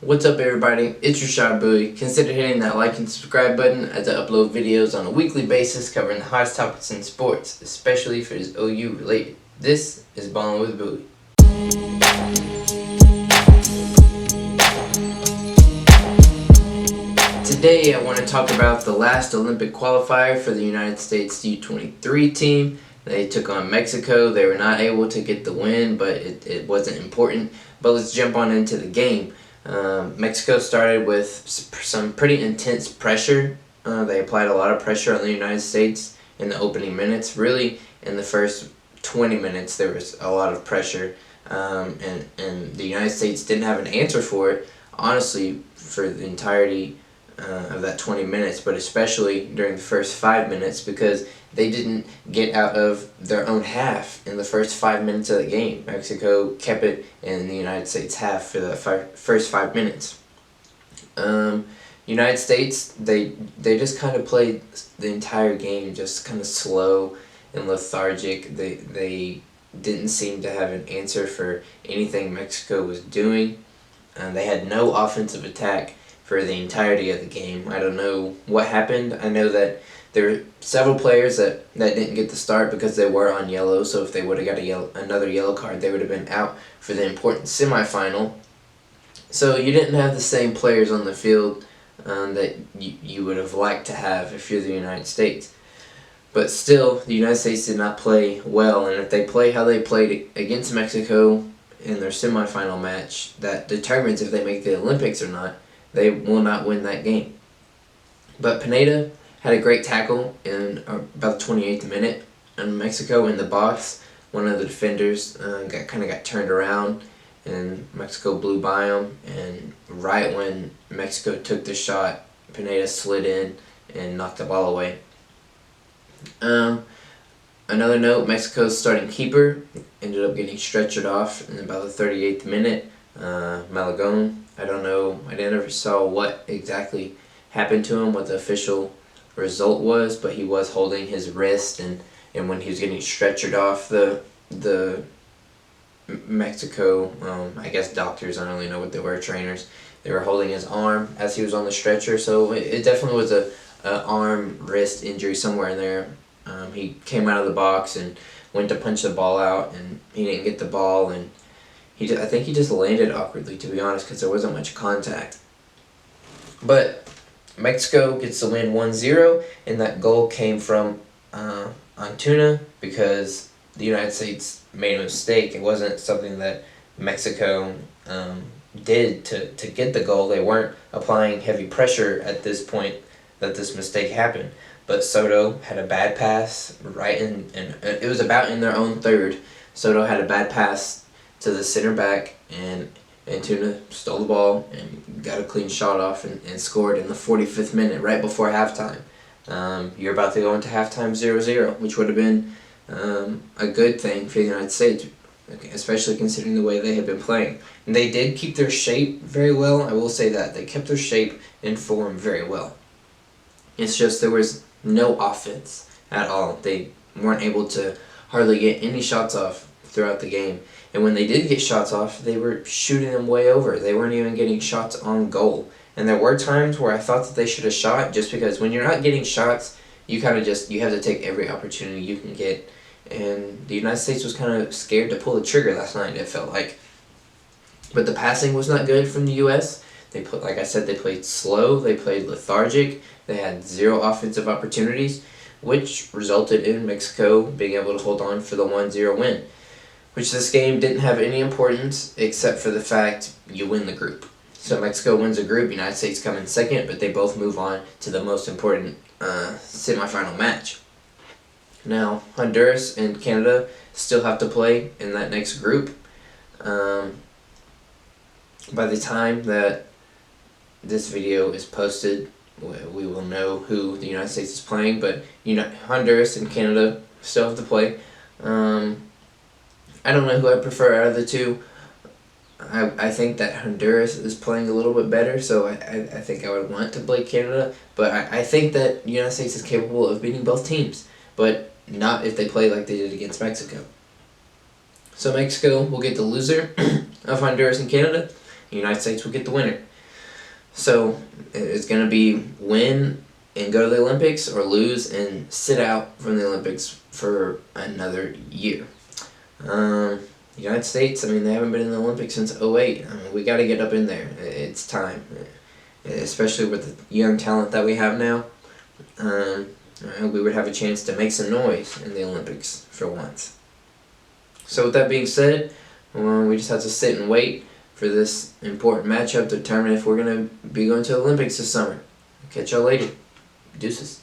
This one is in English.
What's up, everybody? It's your shot, Buie. Consider hitting that like and subscribe button as I upload videos on a weekly basis covering the hottest topics in sports, especially if it is OU related. This is Ballin' with Buie. Today I want to talk about the last Olympic qualifier for the United States U23 team. They took on Mexico. They were not able to get the win, but it wasn't important. But let's jump on into the game. Mexico started with some pretty intense pressure. They applied a lot of pressure on the United States in the opening minutes. Really, in the first 20 minutes, there was a lot of pressure, and the United States didn't have an answer for it, honestly, for the entirety of that 20 minutes, but especially during the first 5 minutes, because they didn't get out of their own half in the first 5 minutes of the game. Mexico kept it in the United States half for the first 5 minutes. United States, they just kind of played the entire game just kind of slow and lethargic. They didn't seem to have an answer for anything Mexico was doing. They had no offensive attack for the entirety of the game. I don't know what happened. I know that there were several players that didn't get the start because they were on yellow, so if they would have got another yellow card, they would have been out for the important semifinal. So you didn't have the same players on the field that you would have liked to have if you're the United States. But still, the United States did not play well, and if they play how they played against Mexico in their semifinal match, that determines if they make the Olympics or not. They will not win that game. But Pineda had a great tackle in about the 28th minute. And Mexico in the box, one of the defenders got turned around, and Mexico blew by him. And right when Mexico took the shot, Pineda slid in and knocked the ball away. Another note, Mexico's starting keeper ended up getting stretchered off in about the 38th minute. Malagon, I don't know, I never saw what exactly happened to him, what the official result was, but he was holding his wrist, and when he was getting stretchered off, the Mexico, I guess doctors, I don't really know what they were, trainers, they were holding his arm as he was on the stretcher, so it definitely was a arm, wrist injury somewhere in there. He came out of the box and went to punch the ball out, and he didn't get the ball, and I think he just landed awkwardly, to be honest, because there wasn't much contact. But Mexico gets the win 1-0, and that goal came from Antuna because the United States made a mistake. It wasn't something that Mexico did to get the goal. They weren't applying heavy pressure at this point that this mistake happened. But Soto had a bad pass right in it was about in their own third. Soto had a bad pass to the center back, and Antuna stole the ball and got a clean shot off and scored in the 45th minute, right before halftime. You're about to go into halftime 0-0, which would have been a good thing for the United States, especially considering the way they had been playing. And they did keep their shape very well, I will say that. They kept their shape and form very well. It's just there was no offense at all. They weren't able to hardly get any shots off throughout the game. And when they did get shots off, they were shooting them way over. They weren't even getting shots on goal. And there were times where I thought that they should have shot, just because when you're not getting shots, you kind of you have to take every opportunity you can get. And the United States was kind of scared to pull the trigger last night, it felt like. But the passing was not good from the U.S. Like I said, they played slow, they played lethargic, they had zero offensive opportunities, which resulted in Mexico being able to hold on for the 1-0 win. Which this game didn't have any importance except for the fact you win the group. So Mexico wins a group, United States come in second, but they both move on to the most important semifinal match. Now, Honduras and Canada still have to play in that next group. By the time that this video is posted, we will know who the United States is playing, but Honduras and Canada still have to play. I don't know who I prefer out of the two. I think that Honduras is playing a little bit better, so I think I would want to play Canada. But I think that the United States is capable of beating both teams, but not if they play like they did against Mexico. So Mexico will get the loser of Honduras and Canada, the United States will get the winner. So it's going to be win and go to the Olympics, or lose and sit out from the Olympics for another year. United States, I mean, they haven't been in the Olympics since '08. I mean, we got to get up in there. It's time, especially with the young talent that we have now. We would have a chance to make some noise in the Olympics for once. So with that being said, we just have to sit and wait for this important matchup to determine if we're going to be going to the Olympics this summer. Catch y'all later. Deuces.